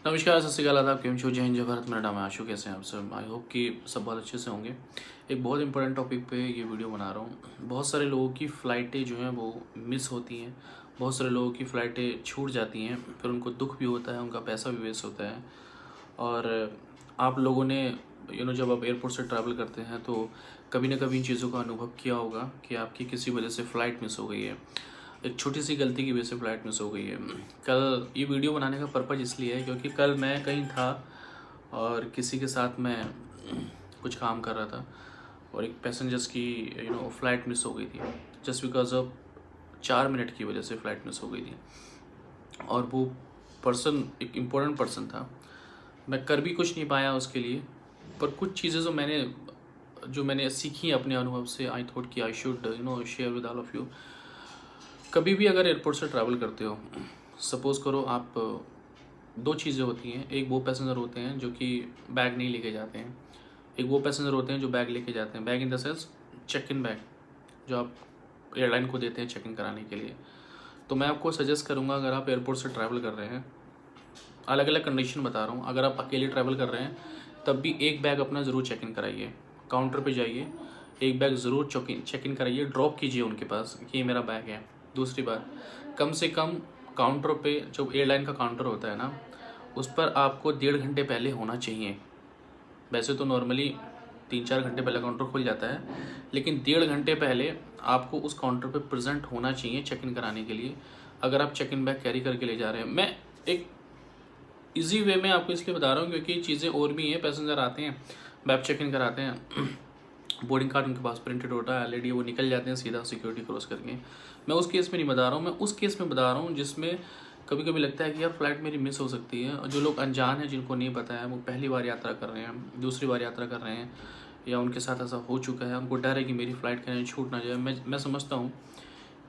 नमस्कार, सत श्रीकाल, आदाब, केम छो, जय हिंद, जय भारत। मेरा नाम है आशु। कैसे हैं आप सब? आई होप कि सब बहुत अच्छे से होंगे। एक बहुत इंपॉर्टेंट टॉपिक पे ये वीडियो बना रहा हूँ। बहुत सारे लोगों की फ़्लाइटें जो हैं वो मिस होती हैं। बहुत सारे लोगों की फ़्लाइटें छूट जाती हैं, फिर उनको दुख भी होता है, उनका पैसा भी वेस्ट होता है। और आप लोगों ने जब आप एयरपोर्ट से ट्रैवल करते हैं तो कभी ना कभी इन चीज़ों का अनुभव किया होगा कि आपकी किसी वजह से फ़्लाइट मिस हो गई है। एक छोटी सी गलती की वजह से फ़्लाइट मिस हो गई है। कल ये वीडियो बनाने का पर्पज़ इसलिए है क्योंकि कल मैं कहीं था और किसी के साथ मैं कुछ काम कर रहा था और एक पैसेंजर्स की फ़्लाइट मिस हो गई थी। जस्ट बिकॉज ऑफ 4 मिनट की वजह से फ़्लाइट मिस हो गई थी। और वो पर्सन एक इम्पोर्टेंट पर्सन था। मैं कर भी कुछ नहीं पाया उसके लिए, पर कुछ चीज़ें जो मैंने सीखी अपने अनुभव से, आई थॉट कि I should share with all of you. कभी भी अगर एयरपोर्ट से ट्रैवल करते हो, सपोज़ करो आप, दो चीज़ें होती हैं। एक वो पैसेंजर होते हैं जो कि बैग नहीं लेके जाते हैं, एक वो पैसेंजर होते हैं जो बैग लेके जाते हैं। Bag in the sense check in bag, जो आप एयरलाइन को देते हैं चेक इन कराने के लिए। तो मैं आपको सजेस्ट करूँगा, अगर आप एयरपोर्ट से ट्रैवल कर रहे हैं, अलग अलग कंडीशन बता रहा हूँ, अगर आप अकेले ट्रैवल कर रहे हैं तब भी एक बैग अपना ज़रूर चेक इन कराइए। काउंटर पे जाइए, एक बैग ज़रूर चेक इन कराइए, ड्रॉप कीजिए उनके पास कि ये मेरा बैग है। दूसरी बात, कम से कम काउंटर पे, जो एयरलाइन का काउंटर होता है ना, उस पर आपको 1.5 घंटे पहले होना चाहिए। वैसे तो नॉर्मली 3-4 घंटे पहले काउंटर खुल जाता है, लेकिन 1.5 घंटे पहले आपको उस काउंटर पे प्रेजेंट होना चाहिए चेक इन कराने के लिए, अगर आप चेक इन बैग कैरी करके ले जा रहे हैं। मैं एक इजी वे में आपको इसलिए बता रहा हूँ क्योंकि चीज़ें और भी हैं। पैसेंजर आते हैं, बैग चेक इन कराते हैं, बोर्डिंग कार्ड उनके पास प्रिंटेड होता है ऑलरेडी, वो निकल जाते हैं सीधा सिक्योरिटी क्रॉस करके। मैं उस केस में नहीं बता रहा हूँ, मैं उस केस में बता रहा हूँ जिसमें कभी कभी लगता है कि यार फ़्लाइट मेरी मिस हो सकती है। और जो लोग अनजान हैं, जिनको नहीं पता है, वो पहली बार यात्रा कर रहे हैं, दूसरी बार यात्रा कर रहे हैं, या उनके साथ ऐसा हो चुका है, उनको डर है कि मेरी फ़्लाइट कहीं छूट ना जाए। मैं समझता हूँ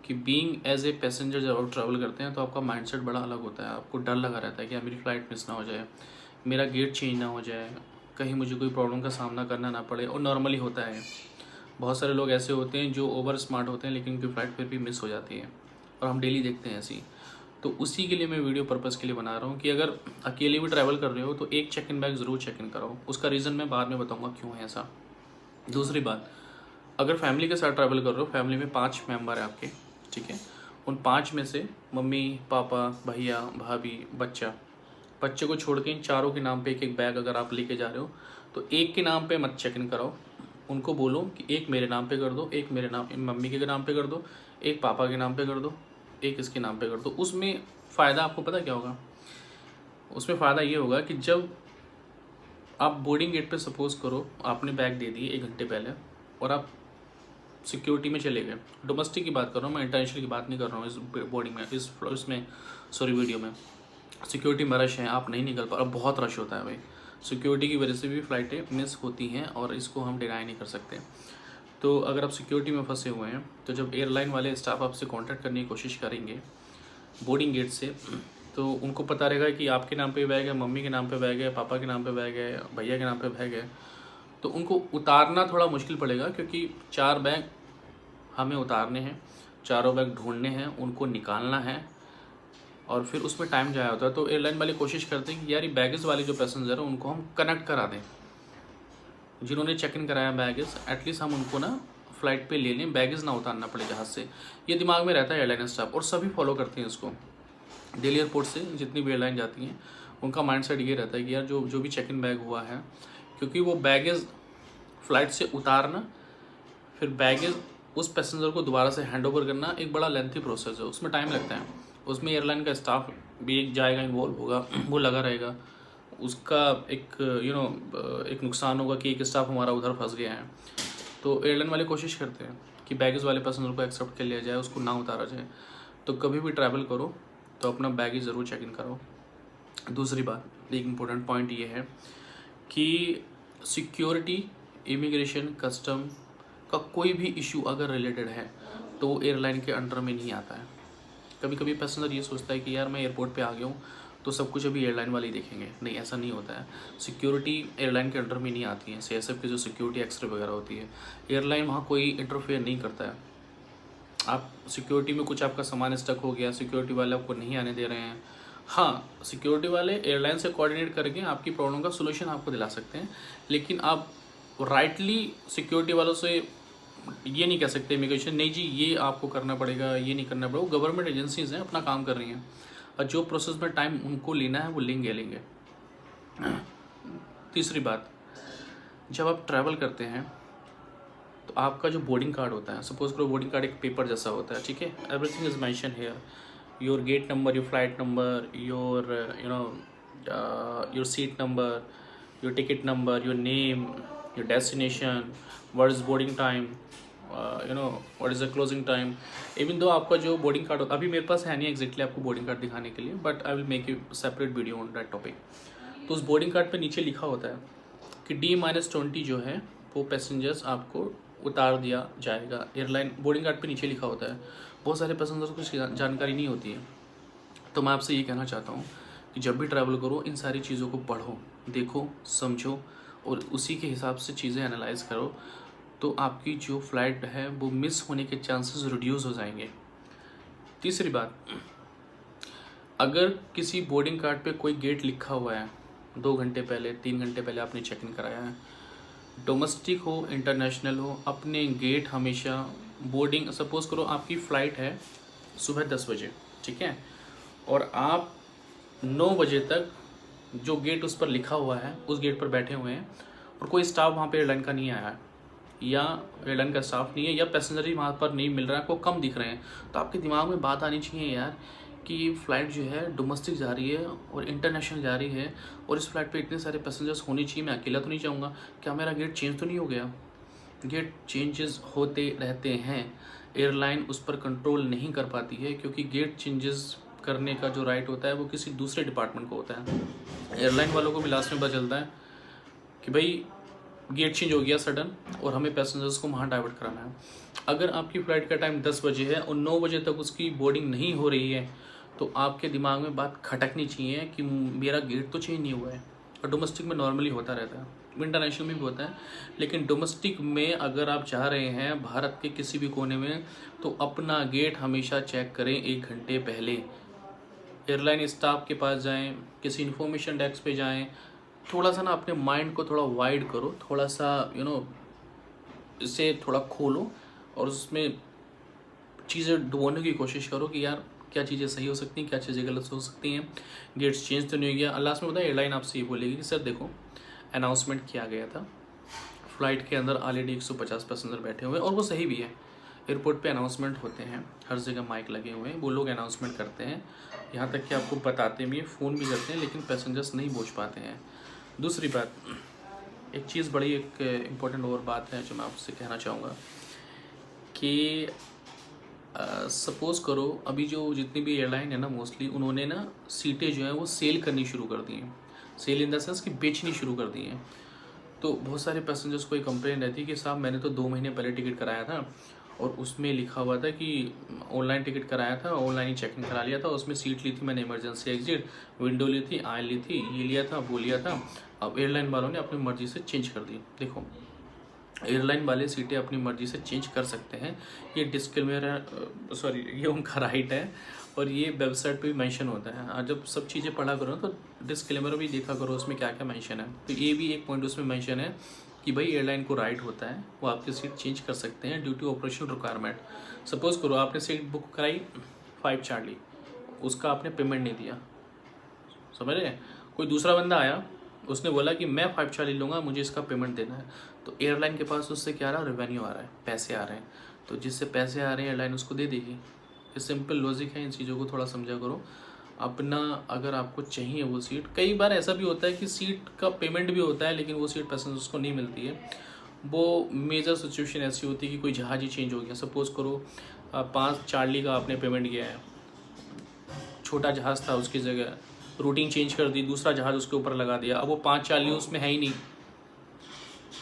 कि बीइंग एज ए पैसेंजर जब आप ट्रैवल करते हैं तो आपका माइंडसेट बड़ा अलग होता है। आपको डर लगा रहता है कि यार मेरी फ़्लाइट मिस ना हो जाए, मेरा गेट चेंज ना हो जाए, कहीं मुझे कोई प्रॉब्लम का सामना करना ना पड़े। और नॉर्मली होता है, बहुत सारे लोग ऐसे होते हैं जो ओवर स्मार्ट होते हैं लेकिन उनकी फ़्लाइट फिर भी मिस हो जाती है, और हम डेली देखते हैं ऐसी। तो उसी के लिए मैं वीडियो पर्पज़ के लिए बना रहा हूँ कि अगर अकेले भी ट्रैवल कर रहे हो तो एक चेक इन बैग ज़रूर चेक इन कराओ। उसका रीज़न मैं बाद में बताऊँगा क्यों है ऐसा। दूसरी बात, अगर फैमिली के साथ ट्रैवल कर रहे हो, फैमिली में 5 मेंबर है आपके, ठीक है, उन 5 में से मम्मी पापा भैया भाभी बच्चा, बच्चे को छोड़ के इन चारों के नाम पे एक एक बैग अगर आप लेके जा रहे हो तो एक के नाम पे मत चेक इन कराओ। उनको बोलो कि एक मेरे नाम पे कर दो, एक मेरे नाम, मम्मी के नाम पे कर दो, एक पापा के नाम पे कर दो, एक इसके नाम पे कर दो। उसमें फ़ायदा आपको पता क्या होगा? उसमें फ़ायदा ये होगा कि जब आप बोर्डिंग गेट पे, सपोज़ करो आपने बैग दे दिए 1 घंटे पहले और आप सिक्योरिटी में चले गए, डोमेस्टिक की बात कर रहा हूँ मैं, इंटरनेशनल की बात नहीं कर रहा हूँ, इस बोर्डिंग में, इसमें सॉरी वीडियो में सिक्योरिटी में रश है, आप नहीं निकल पा, और बहुत रश होता है भाई। सिक्योरिटी की वजह से भी फ़्लाइटें मिस होती हैं और इसको हम डिनाई नहीं कर सकते। तो अगर आप सिक्योरिटी में फंसे हुए हैं तो जब एयरलाइन वाले स्टाफ आपसे कांटेक्ट करने की कोशिश करेंगे बोर्डिंग गेट से, तो उनको पता रहेगा कि आपके नाम पे बैग है, मम्मी के नाम पे बैग है, पापा के नाम पे बैग है, भैया के नाम पे बैग है। तो उनको उतारना थोड़ा मुश्किल पड़ेगा क्योंकि 4 बैग हमें उतारने हैं, चारों बैग ढूंढने हैं, उनको निकालना है, और फिर उसमें टाइम जाया होता है। तो एयरलाइन वाले कोशिश करते हैं कि यार ये बैगेज वाले जो पैसेंजर है उनको हम कनेक्ट करा दें, जिन्होंने चेक इन कराया बैगेज, एटलीस्ट हम उनको ना फ़्लाइट पे ले लें, बैगेज ना उतारना पड़े जहाज़ से। ये दिमाग में रहता है एयरलाइन स्टाफ, और सभी फॉलो करते हैं इसको। दिल्ली एयरपोर्ट से जितनी भी एयरलाइन जाती हैं उनका माइंडसेट ये रहता है कि यार जो जो भी चेक इन बैग हुआ है, क्योंकि वो बैगेज फ़्लाइट से उतारना, फिर बैगेज उस पैसेंजर को दोबारा से हैंड ओवर करना एक बड़ा लेंथी प्रोसेस है, उसमें टाइम लगता है। उसमें एयरलाइन का स्टाफ भी एक जाएगा, इन्वॉल्व होगा, वो लगा रहेगा। उसका एक एक नुकसान होगा कि एक स्टाफ हमारा उधर फंस गया है। तो एयरलाइन वाले कोशिश करते हैं कि बैगेज वाले पैसेंजर को एक्सेप्ट कर लिया जाए, उसको ना उतारा जाए। तो कभी भी ट्रैवल करो तो अपना बैगेज ज़रूर चेक इन करो। दूसरी बात, एक इम्पोर्टेंट पॉइंट ये है कि सिक्योरिटी, इमिग्रेशन, कस्टम का कोई भी इशू अगर रिलेटेड है तो एयरलाइन के अंडर में नहीं आता है। कभी कभी पैसेंजर ये सोचता है कि यार मैं एयरपोर्ट पे आ गया हूँ तो सब कुछ अभी एयरलाइन वाले ही देखेंगे। नहीं, ऐसा नहीं होता है। सिक्योरिटी एयरलाइन के अंडर में नहीं आती है। सीएसएफ की जो सिक्योरिटी एक्सरे वगैरह होती है, एयरलाइन वहाँ कोई इंटरफेयर नहीं करता है। आप सिक्योरिटी में कुछ आपका सामान स्टक हो गया, सिक्योरिटी वाले आपको नहीं आने दे रहे हैं, हाँ, सिक्योरिटी वाले एयरलाइन से कोऑर्डिनेट करके आपकी प्रॉब्लम का सोल्यूशन आपको दिला सकते हैं, लेकिन आप राइटली सिक्योरिटी वालों से ये नहीं कह सकते इमिग्रेशन नहीं जी ये आपको करना पड़ेगा, ये नहीं करना पड़ेगा। गवर्नमेंट एजेंसीज हैं, अपना काम कर रही हैं, और जो प्रोसेस में टाइम उनको लेना है वो लेंगे। तीसरी बात, जब आप ट्रैवल करते हैं तो आपका जो बोर्डिंग कार्ड होता है, सपोज करो बोर्डिंग कार्ड एक पेपर जैसा होता है, ठीक है, everything is mention here, your gate number, your flight number, your your seat number, your ticket number, your name, your destination, what is boarding time, what is the closing time. Even though आपका जो boarding card होता है, अभी मेरे पास है नहीं exactly आपको boarding card दिखाने के लिए, but I will make you separate video on that topic. तो उस बोर्डिंग कार्ड पे नीचे लिखा होता है कि D-20 जो है वो पैसेंजर्स आपको उतार दिया जाएगा। एयरलाइन बोर्डिंग कार्ड पे नीचे लिखा होता है। बहुत सारे पैसेंजर्स को इसकी जानकारी नहीं होती है। तो मैं आपसे ये कहना चाहता हूँ कि जब भी ट्रैवल करो इन सारी चीज़ों को पढ़ो, देखो, समझो और उसी के हिसाब से चीज़ें एनालाइज करो, तो आपकी जो फ़्लाइट है वो मिस होने के चांसेस रिड्यूस हो जाएंगे। तीसरी बात, अगर किसी बोर्डिंग कार्ड पे कोई गेट लिखा हुआ है 2 घंटे पहले, 3 घंटे पहले आपने चेक इन कराया है, डोमेस्टिक हो इंटरनेशनल हो, अपने गेट हमेशा बोर्डिंग, सपोज़ करो आपकी फ़्लाइट है सुबह 10 बजे, ठीक है, और आप 9 बजे तक जो गेट उस पर लिखा हुआ है उस गेट पर बैठे हुए हैं और कोई स्टाफ वहाँ पे एयरलाइन का नहीं आया है, या एयरलाइन का स्टाफ नहीं है, या पैसेंजर ही वहाँ पर नहीं मिल रहा है, आपको कम दिख रहे हैं, तो आपके दिमाग में बात आनी चाहिए यार कि ये फ़्लाइट जो है डोमेस्टिक जा रही है और इंटरनेशनल जा रही है, और इस फ्लाइट पे इतने सारे पैसेंजर्स होने चाहिए, मैं अकेला तो नहीं जाऊँगा, क्या मेरा गेट चेंज तो नहीं हो गया। गेट चेंजेस होते रहते हैं, एयरलाइन उस पर कंट्रोल नहीं कर पाती है, क्योंकि गेट चेंजेस करने का जो राइट होता है वो किसी दूसरे डिपार्टमेंट को होता है। एयरलाइन वालों को भी लास्ट में पता चलता है कि भाई गेट चेंज हो गया सडन और हमें पैसेंजर्स को वहाँ डाइवर्ट कराना है। अगर आपकी फ़्लाइट का टाइम 10 बजे है और 9 बजे तक उसकी बोर्डिंग नहीं हो रही है, तो आपके दिमाग में बात खटकनी चाहिए कि मेरा गेट तो चेंज नहीं हुआ है। और डोमेस्टिक में नॉर्मली होता रहता है, इंटरनेशनल में भी होता है, लेकिन डोमेस्टिक में अगर आप जा रहे हैं भारत के किसी भी कोने में, तो अपना गेट हमेशा चेक करें 1 घंटे पहले। एयरलाइन स्टाफ के पास जाएं, किसी इन्फॉर्मेशन डेस्क पे जाएं, थोड़ा सा ना अपने माइंड को थोड़ा वाइड करो, थोड़ा सा इसे थोड़ा खोलो और उसमें चीज़ें ढूंढने की कोशिश करो कि यार क्या चीज़ें सही हो सकती हैं, क्या चीज़ें गलत हो सकती हैं, गेट्स चेंज तो नहीं हो गया। लास्ट में बताया एयरलाइन आपसे ये बोलेगी कि सर देखो अनाउंसमेंट किया गया था, फ़्लाइट के अंदर ऑलरेडी 150 पैसेंजर बैठे हुए हैं, और वो सही भी है। एयरपोर्ट पे अनाउंसमेंट होते हैं, हर जगह माइक लगे हुए हैं, वो लोग अनाउंसमेंट करते हैं, यहाँ तक कि आपको बताते भी हैं, फ़ोन भी करते हैं, लेकिन पैसेंजर्स नहीं पहुँच पाते हैं। दूसरी बात, एक चीज़ बड़ी एक इम्पोर्टेंट और बात है जो मैं आपसे कहना चाहूँगा कि सपोज़ करो अभी जो जितनी भी एयरलाइन है ना, मोस्टली उन्होंने ना सीटें जो हैं वो सेल करनी शुरू कर दी हैं, सेल इन द सेंस कि बेचनी शुरू कर दी हैं। तो बहुत सारे पैसेंजर्स को एक कंप्लेन रहती है कि साहब मैंने तो 2 महीने पहले टिकट कराया था और उसमें लिखा हुआ था कि ऑनलाइन टिकट कराया था, ऑनलाइन ही चेक इन करा लिया था, उसमें सीट ली थी मैंने इमरजेंसी एग्जिट, विंडो ली थी, आयल ली थी, ये लिया था, वो लिया था, अब एयरलाइन वालों ने अपनी मर्ज़ी से चेंज कर दी। देखो एयरलाइन वाले सीटें अपनी मर्ज़ी से चेंज कर सकते हैं, ये डिस्क्लेमर है, सॉरी ये उनका राइट है, और ये वेबसाइट पे भी मेंशन होता है। और जब सब चीज़ें पढ़ा करो तो डिस्क्लेमर भी देखा करो उसमें क्या क्या मेंशन है। तो ये भी एक पॉइंट उसमें मेंशन है कि भाई एयरलाइन को राइट होता है, वो आपकी सीट चेंज कर सकते हैं due to operational requirement. Suppose करो आपने सीट बुक कराई 5 चार्ली, उसका आपने पेमेंट नहीं दिया, समझ रहे हैं, कोई दूसरा बंदा आया, उसने बोला कि मैं 5 चार्ली लूँगा, मुझे इसका पेमेंट देना है, तो एयरलाइन के पास उससे क्या आ रहा है, रेवेन्यू आ रहा है, पैसे आ रहे हैं, तो जिससे पैसे आ रहे हैं एयरलाइन उसको दे देगी। ये सिंपल लॉजिक है, इन चीज़ों को थोड़ा समझा करो अपना। अगर आपको चाहिए वो सीट, कई बार ऐसा भी होता है कि सीट का पेमेंट भी होता है लेकिन वो सीट पैसेंजर्स को नहीं मिलती है। वो मेजर सिचुएशन ऐसी होती है कि कोई जहाज़ ही चेंज हो गया, सपोज़ करो 5 चार्ली का आपने पेमेंट किया है, छोटा जहाज़ था उसकी जगह रूटिंग चेंज कर दी, दूसरा जहाज़ उसके ऊपर लगा दिया, अब वो 5 चार्ली उसमें है ही नहीं,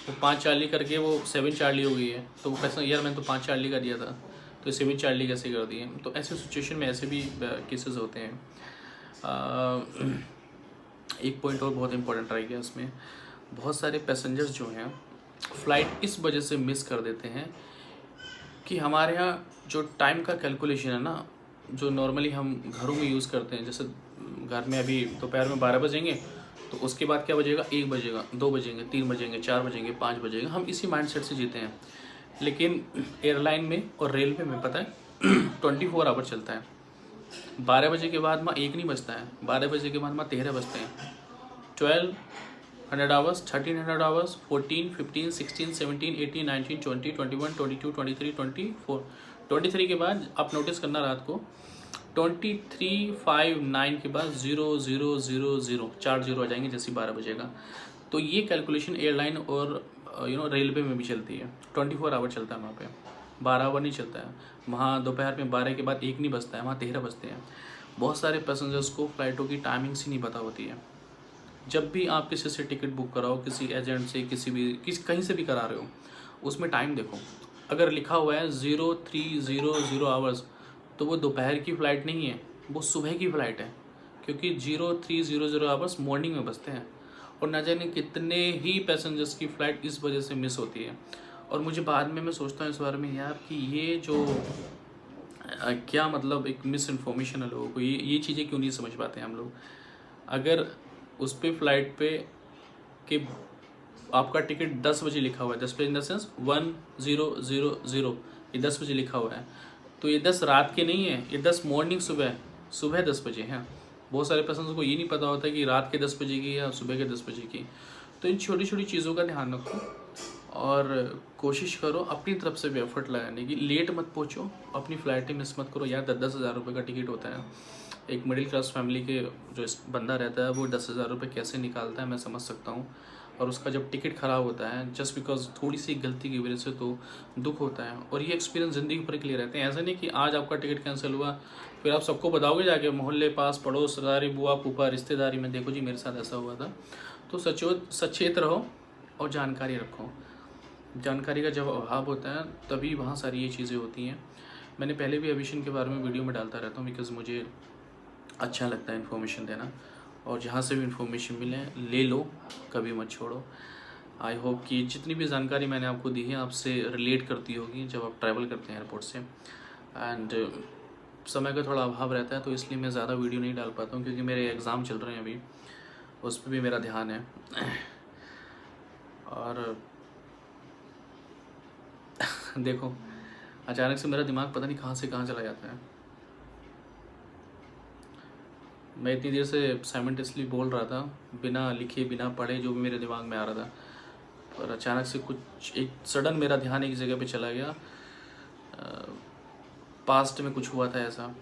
वो 5 चार्ली करके वो 7 चार्ली हो गई है, तो वो पैसा यार मैंने तो 5 चार्ली का दिया था, तो 7 चार्ली कैसे कर दिए। तो ऐसे सिचुएशन में ऐसे भी केसेस होते हैं। एक पॉइंट और बहुत इंपॉर्टेंट रह गया इसमें, बहुत सारे पैसेंजर्स जो हैं फ़्लाइट इस वजह से मिस कर देते हैं कि हमारे यहाँ जो टाइम का कैलकुलेशन है ना, जो नॉर्मली हम घरों में यूज़ करते हैं, जैसे घर में अभी दोपहर में 12 बजेंगे तो उसके बाद क्या बजेगा, 1 बजेगा, 2 बजेंगे, 3 बजेंगे, 4 बजेंगे, 5 बजेगा, हम इसी माइंडसेट से जीते हैं। लेकिन एयरलाइन में और रेलवे में पता है 24 आवर चलता है। 12 बजे के बाद माँ 1 नहीं बजता है, 12 बजे के बाद माँ 13 बजते हैं। 1200 आवर्स, 1300 आवर्स, 14, 15, 16, 17, 18, 19, 20, 21, 22, 23, 24, 23 के बाद आप नोटिस करना रात को 23:59 के बाद 0000 4 जीरो आ जाएंगे जैसे 12 बजेगा। तो ये कैलकुलेशन एयरलाइन और रेलवे में भी चलती है। 24 आवर चलता है वहाँ पे, 12 आवर नहीं चलता है। वहाँ दोपहर में 12 के बाद 1 नहीं बजता है, वहाँ 13 बजते हैं। बहुत सारे पैसेंजर्स को फ़्लाइटों की टाइमिंग्स ही नहीं पता होती है। जब भी आप किसी से टिकट बुक कराओ, किसी एजेंट से, कहीं से भी करा रहे हो, उसमें टाइम देखो। अगर लिखा हुआ है 0300 आवर्स तो वो दोपहर की फ़्लाइट नहीं है, वो सुबह की फ़्लाइट है, क्योंकि 0300 आवर्स मॉर्निंग में बजते हैं। और न जाने कितने ही पैसेंजर्स की फ़्लाइट इस वजह से मिस होती है। और मुझे बाद में मैं सोचता हूँ इस बारे में यार कि ये जो क्या मतलब एक मिस इन्फॉर्मेशन है लोगों को, ये चीज़ें क्यों नहीं समझ पाते हैं हम लोग। अगर उस पर फ़्लाइट पे कि आपका टिकट 10 बजे लिखा हुआ है, 10 बजे इन द सेंस 1000, ये 10 बजे लिखा हुआ है, तो ये 10 रात के नहीं है, ये 10 मॉर्निंग सुबह 10 बजे हैं। बहुत सारे पैसेंजर्स को ये नहीं पता होता कि रात के 10 बजे की या सुबह के 10 बजे की। तो इन छोटी छोटी चीज़ों का ध्यान रखो और कोशिश करो अपनी तरफ से भी एफर्ट लगाने की। लेट मत पहुँचो, अपनी फ़्लाइटें मिस मत करो यार। 10-10 हज़ार रुपये का टिकट होता है। एक मिडिल क्लास फैमिली के जो बंदा रहता है वो 10,000 रुपये कैसे निकालता है मैं समझ सकता हूँ। और उसका जब टिकट ख़राब होता है जस्ट बिकॉज थोड़ी सी गलती की वजह से, तो दुख होता है। और ये एक्सपीरियंस ज़िंदगी भर के लिए रहते हैं। ऐसा नहीं कि आज आपका टिकट कैंसिल हुआ फिर आप सबको बताओगे जाके मोहल्ले, पास पड़ोसदारी, बुआ फूफा, रिश्तेदारी में, देखो जी मेरे साथ ऐसा हुआ था। तो सचेत रहो और जानकारी रखो। जानकारी का जब अभाव होता है तभी वहाँ सारी ये चीज़ें होती हैं। मैंने पहले भी एविएशन के बारे में वीडियो में डालता रहता हूँ, बिकॉज़ मुझे अच्छा लगता है इन्फॉर्मेशन देना। और जहाँ से भी इन्फॉर्मेशन मिले ले लो, कभी मत छोड़ो। आई होप कि जितनी भी जानकारी मैंने आपको दी है आपसे रिलेट करती होगी जब आप ट्रैवल करते हैं एयरपोर्ट से। एंड समय का थोड़ा अभाव रहता है तो इसलिए मैं ज़्यादा वीडियो नहीं डाल पाता हूँ, क्योंकि मेरे एग्ज़ाम चल रहे हैं अभी, उस पर भी मेरा ध्यान है। और देखो अचानक से मेरा दिमाग पता नहीं कहाँ से कहाँ चला जाता है। मैं इतनी देर से साइमल्टेनियसली बोल रहा था, बिना लिखे बिना पढ़े, जो भी मेरे दिमाग में आ रहा था, पर अचानक से कुछ एक सडन मेरा ध्यान एक जगह पे चला गया। पास्ट में कुछ हुआ था ऐसा,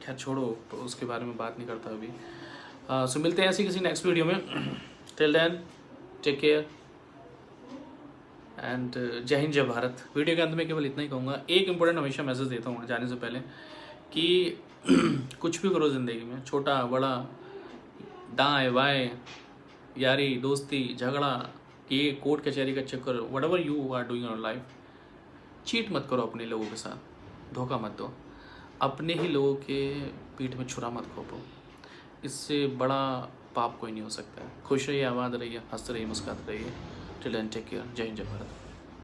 खैर छोड़ो, तो उसके बारे में बात नहीं करता अभी। सो मिलते हैं ऐसी किसी नेक्स्ट वीडियो में। Till then take care and जय हिंद जय भारत। वीडियो के अंत में केवल इतना ही कहूँगा, एक इम्पोर्टेंट हमेशा मैसेज देता हूँ जाने से पहले कि कुछ भी करो ज़िंदगी में, छोटा बड़ा, दाएं बाएं, यारी दोस्ती, झगड़ा, ये कोर्ट कचहरी का चक्कर, whatever you are doing in life, cheat मत करो अपने लोगों के साथ, धोखा मत दो, अपने ही लोगों के पीठ में छुरा मत खोपो। इससे बड़ा पाप कोई नहीं हो सकता है। खुश रहिए, आबाद रहिए, हंसते रहिए, मुस्कुराते रहिए। Till then take care. जय हिंद जय भारत।